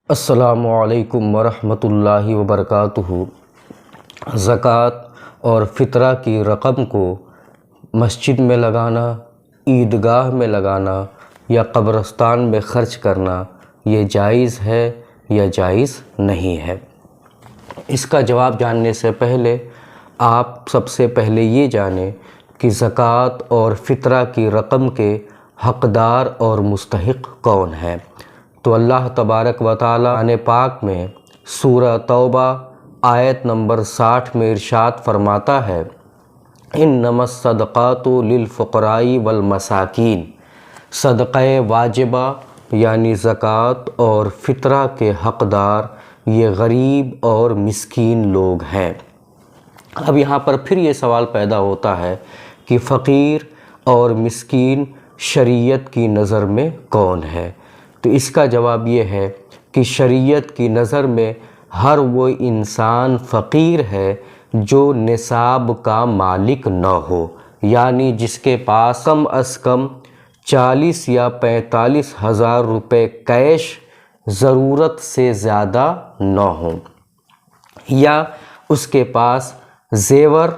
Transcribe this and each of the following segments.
السلام علیکم ورحمۃ اللہ وبرکاتہ۔ زکوٰۃ اور فطرہ کی رقم کو مسجد میں لگانا، عیدگاہ میں لگانا یا قبرستان میں خرچ کرنا یہ جائز ہے یا جائز نہیں ہے؟ اس کا جواب جاننے سے پہلے آپ سب سے پہلے یہ جانیں کہ زکوٰۃ اور فطرہ کی رقم کے حقدار اور مستحق کون ہیں۔ تو اللہ تبارک و تعالیٰ نے پاک میں سورہ توبہ آیت نمبر 60 میں ارشاد فرماتا ہے، انما الصدقات للفقراء والمساکین، صدقہ واجبہ یعنی زکوٰۃ اور فطرہ کے حقدار یہ غریب اور مسکین لوگ ہیں۔ اب یہاں پر پھر یہ سوال پیدا ہوتا ہے کہ فقیر اور مسکین شریعت کی نظر میں کون ہے؟ تو اس کا جواب یہ ہے کہ شریعت کی نظر میں ہر وہ انسان فقیر ہے جو نصاب کا مالک نہ ہو، یعنی جس کے پاس کم از کم 40 یا 45 ہزار روپے کیش ضرورت سے زیادہ نہ ہوں، یا اس کے پاس زیور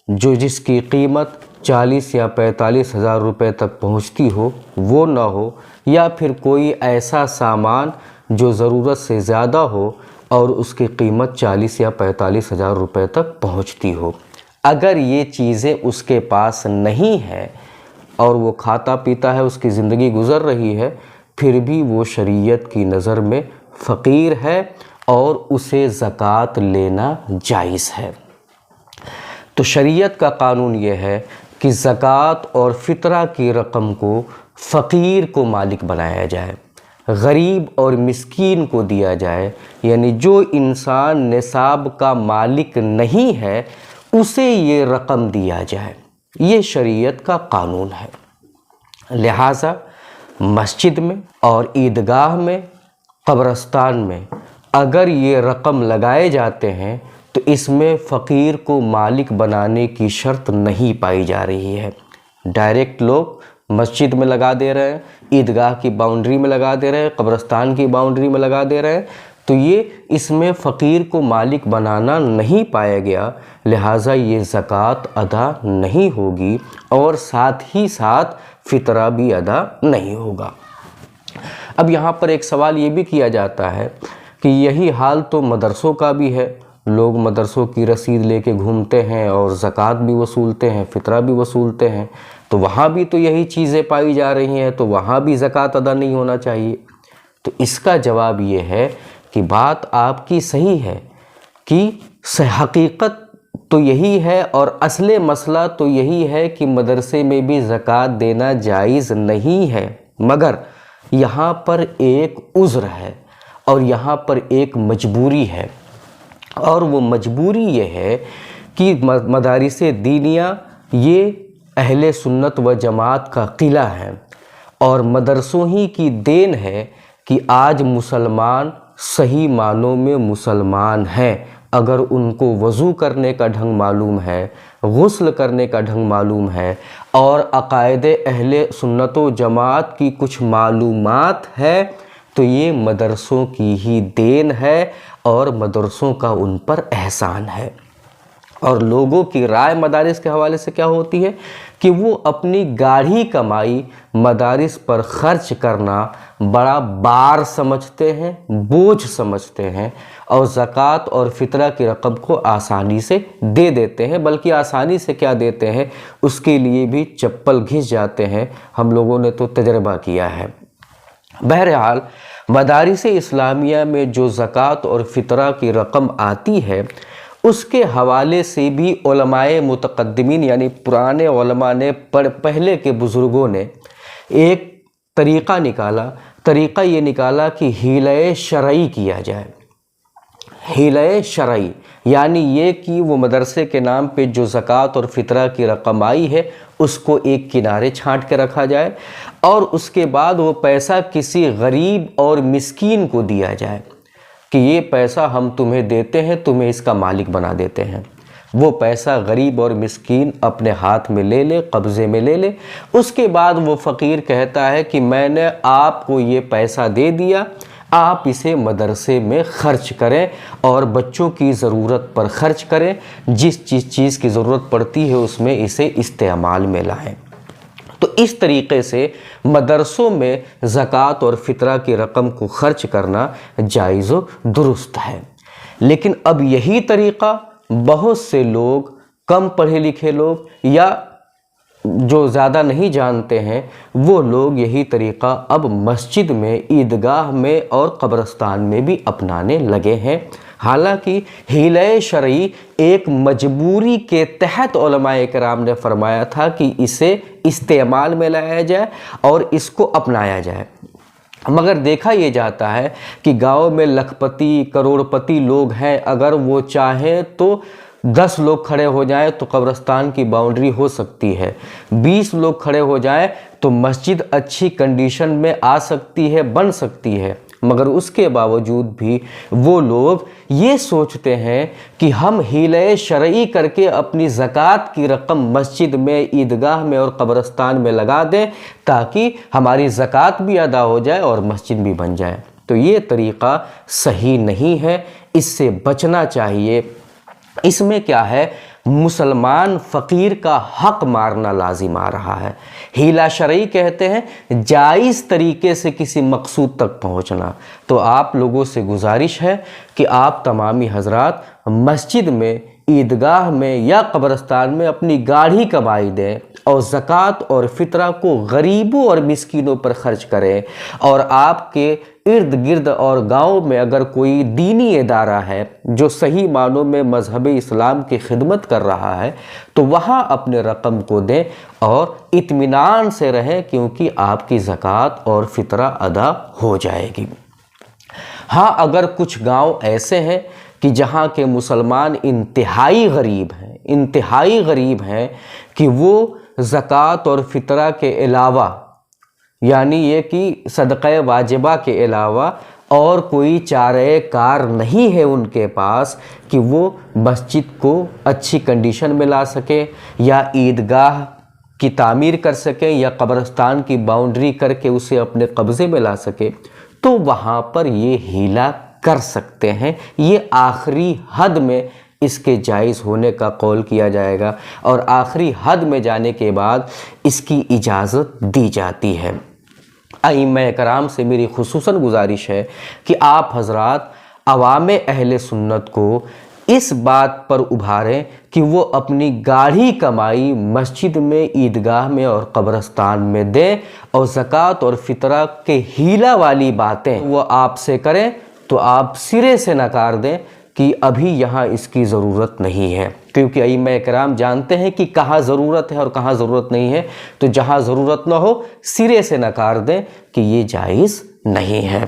جو جس کی قیمت 40 یا 45 ہزار روپے تک پہنچتی ہو وہ نہ ہو، یا پھر کوئی ایسا سامان جو ضرورت سے زیادہ ہو اور اس کی قیمت 40 یا 45 ہزار روپے تک پہنچتی ہو۔ اگر یہ چیزیں اس کے پاس نہیں ہیں اور وہ کھاتا پیتا ہے، اس کی زندگی گزر رہی ہے، پھر بھی وہ شریعت کی نظر میں فقیر ہے اور اسے زکوٰۃ لینا جائز ہے۔ تو شریعت کا قانون یہ ہے کہ زکوٰۃ اور فطرہ کی رقم کو فقیر کو مالک بنایا جائے، غریب اور مسکین کو دیا جائے، یعنی جو انسان نصاب کا مالک نہیں ہے اسے یہ رقم دیا جائے۔ یہ شریعت کا قانون ہے۔ لہٰذا مسجد میں اور عیدگاہ میں، قبرستان میں اگر یہ رقم لگائے جاتے ہیں تو اس میں فقیر کو مالک بنانے کی شرط نہیں پائی جا رہی ہے۔ ڈائریکٹ لوگ مسجد میں لگا دے رہے ہیں، عیدگاہ کی باؤنڈری میں لگا دے رہے ہیں، قبرستان کی باؤنڈری میں لگا دے رہے ہیں، تو یہ اس میں فقیر کو مالک بنانا نہیں پایا گیا، لہٰذا یہ زکوٰۃ ادا نہیں ہوگی اور ساتھ ہی ساتھ فطرہ بھی ادا نہیں ہوگا۔ اب یہاں پر ایک سوال یہ بھی کیا جاتا ہے کہ یہی حال تو مدرسوں کا بھی ہے، لوگ مدرسوں کی رسید لے کے گھومتے ہیں اور زکوٰۃ بھی وصولتے ہیں، فطرہ بھی وصولتے ہیں، تو وہاں بھی تو یہی چیزیں پائی جا رہی ہیں، تو وہاں بھی زکوٰۃ ادا نہیں ہونا چاہیے۔ تو اس کا جواب یہ ہے کہ بات آپ کی صحیح ہے کہ حقیقت تو یہی ہے اور اصل مسئلہ تو یہی ہے کہ مدرسے میں بھی زکوٰۃ دینا جائز نہیں ہے، مگر یہاں پر ایک عذر ہے اور یہاں پر ایک مجبوری ہے، اور وہ مجبوری یہ ہے کہ مدارس دینیہ یہ اہل سنت و جماعت کا قلعہ ہے اور مدرسوں ہی کی دین ہے کہ آج مسلمان صحیح معنوں میں مسلمان ہیں۔ اگر ان کو وضو کرنے کا ڈھنگ معلوم ہے، غسل کرنے کا ڈھنگ معلوم ہے اور عقائد اہل سنت و جماعت کی کچھ معلومات ہے تو یہ مدرسوں کی ہی دین ہے اور مدرسوں کا ان پر احسان ہے۔ اور لوگوں کی رائے مدارس کے حوالے سے کیا ہوتی ہے کہ وہ اپنی گاڑھی کمائی مدارس پر خرچ کرنا بڑا بار سمجھتے ہیں، بوجھ سمجھتے ہیں، اور زکوٰۃ اور فطرہ کی رقم کو آسانی سے دے دیتے ہیں، بلکہ آسانی سے کیا دیتے ہیں، اس کے لیے بھی چپل گھس جاتے ہیں۔ ہم لوگوں نے تو تجربہ کیا ہے۔ بہرحال مدارس اسلامیہ میں جو زکوٰۃ اور فطرہ کی رقم آتی ہے اس کے حوالے سے بھی علماء متقدمین یعنی پرانے علماء نے پہلے کے بزرگوں نے ایک طریقہ نکالا۔ طریقہ یہ نکالا کہ حیلۂ شرعی کیا جائے۔ حیلۂ شرعی یعنی یہ کہ وہ مدرسے کے نام پہ جو زکوٰۃ اور فطرہ کی رقم آئی ہے اس کو ایک کنارے چھانٹ کے رکھا جائے اور اس کے بعد وہ پیسہ کسی غریب اور مسکین کو دیا جائے کہ یہ پیسہ ہم تمہیں دیتے ہیں، تمہیں اس کا مالک بنا دیتے ہیں۔ وہ پیسہ غریب اور مسکین اپنے ہاتھ میں لے لے، قبضے میں لے لے۔ اس کے بعد وہ فقیر کہتا ہے کہ میں نے آپ کو یہ پیسہ دے دیا، آپ اسے مدرسے میں خرچ کریں اور بچوں کی ضرورت پر خرچ کریں، جس چیز کی ضرورت پڑتی ہے اس میں اسے استعمال میں لائیں۔ تو اس طریقے سے مدرسوں میں زکوٰۃ اور فطرہ کی رقم کو خرچ کرنا جائز و درست ہے۔ لیکن اب یہی طریقہ بہت سے لوگ، کم پڑھے لکھے لوگ یا جو زیادہ نہیں جانتے ہیں، وہ لوگ یہی طریقہ اب مسجد میں، عیدگاہ میں اور قبرستان میں بھی اپنانے لگے ہیں۔ حالانکہ حیلہ شرعی ایک مجبوری کے تحت علماء کرام نے فرمایا تھا کہ اسے استعمال میں لایا جائے اور اس کو اپنایا جائے، مگر دیکھا یہ جاتا ہے کہ گاؤں میں لکھ پتی کروڑ پتی لوگ ہیں، اگر وہ چاہیں تو 10 لوگ کھڑے ہو جائیں تو قبرستان کی باؤنڈری ہو سکتی ہے، 20 لوگ کھڑے ہو جائیں تو مسجد اچھی کنڈیشن میں آ سکتی ہے، بن سکتی ہے، مگر اس کے باوجود بھی وہ لوگ یہ سوچتے ہیں کہ ہم حیلہ شرعی کر کے اپنی زکوٰۃ کی رقم مسجد میں، عیدگاہ میں اور قبرستان میں لگا دیں تاکہ ہماری زکوٰۃ بھی ادا ہو جائے اور مسجد بھی بن جائے۔ تو یہ طریقہ صحیح نہیں ہے، اس سے بچنا چاہیے۔ اس میں کیا ہے، مسلمان فقیر کا حق مارنا لازم آ رہا ہے۔ حیلہ شرعی کہتے ہیں جائز طریقے سے کسی مقصود تک پہنچنا۔ تو آپ لوگوں سے گزارش ہے کہ آپ تمامی حضرات مسجد میں، عیدگاہ میں یا قبرستان میں اپنی گاڑھی کمائی دیں اور زکوٰۃ اور فطرہ کو غریبوں اور مسکینوں پر خرچ کریں، اور آپ کے ارد گرد اور گاؤں میں اگر کوئی دینی ادارہ ہے جو صحیح معنوں میں مذہب اسلام کی خدمت کر رہا ہے تو وہاں اپنے رقم کو دیں اور اطمینان سے رہیں، کیونکہ آپ کی زکوٰۃ اور فطرہ ادا ہو جائے گی۔ ہاں، اگر کچھ گاؤں ایسے ہیں کہ جہاں کے مسلمان انتہائی غریب ہیں کہ وہ زکوٰۃ اور فطرہ کے علاوہ، یعنی یہ کہ صدقہ واجبہ کے علاوہ اور کوئی چارہ کار نہیں ہے ان کے پاس کہ وہ مسجد کو اچھی کنڈیشن میں لا سکے یا عیدگاہ کی تعمیر کر سکیں یا قبرستان کی باؤنڈری کر کے اسے اپنے قبضے میں لا سکے، تو وہاں پر یہ حیلہ کر سکتے ہیں۔ یہ آخری حد میں اس کے جائز ہونے کا قول کیا جائے گا، اور آخری حد میں جانے کے بعد اس کی اجازت دی جاتی ہے۔ ائمہ کرام سے میری خصوصاً گزارش ہے کہ آپ حضرات عوام اہل سنت کو اس بات پر ابھاریں کہ وہ اپنی گاڑھی کمائی مسجد میں، عیدگاہ میں اور قبرستان میں دیں، اور زکوٰۃ اور فطرہ کے حیلہ والی باتیں وہ آپ سے کریں تو آپ سرے سے نکار دیں کہ ابھی یہاں اس کی ضرورت نہیں ہے، کیونکہ ائمہ کرام جانتے ہیں کہ کہاں ضرورت ہے اور کہاں ضرورت نہیں ہے، تو جہاں ضرورت نہ ہو سرے سے نکار دیں کہ یہ جائز نہیں ہے۔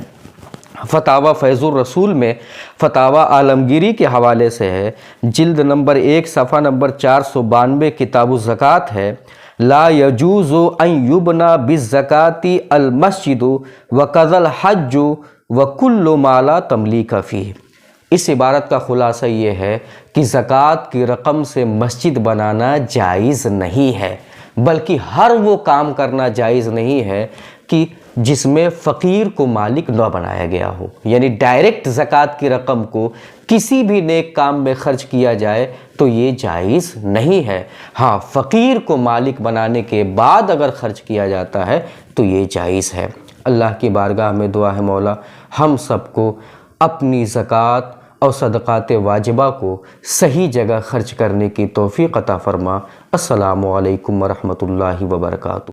فتاوی فیض الرسول میں فتاوی عالمگیری کے حوالے سے ہے، جلد نمبر 1 صفحہ نمبر 492، کتاب الزکوٰۃ ہے، لا یجوز ان یبنا بالزکاة المسجد وکذا الحج وکل ما لا تملیک فیہ۔ اس عبارت کا خلاصہ یہ ہے کہ زکوٰۃ کی رقم سے مسجد بنانا جائز نہیں ہے، بلکہ ہر وہ کام کرنا جائز نہیں ہے کہ جس میں فقیر کو مالک نہ بنایا گیا ہو، یعنی ڈائریکٹ زکوٰۃ کی رقم کو کسی بھی نیک کام میں خرچ کیا جائے تو یہ جائز نہیں ہے۔ ہاں، فقیر کو مالک بنانے کے بعد اگر خرچ کیا جاتا ہے تو یہ جائز ہے۔ اللہ کی بارگاہ میں دعا ہے مولا ہم سب کو اپنی زکوٰۃ اور صدقات واجبہ کو صحیح جگہ خرچ کرنے کی توفیق عطا فرما۔ السلام علیکم ورحمۃ اللہ وبرکاتہ۔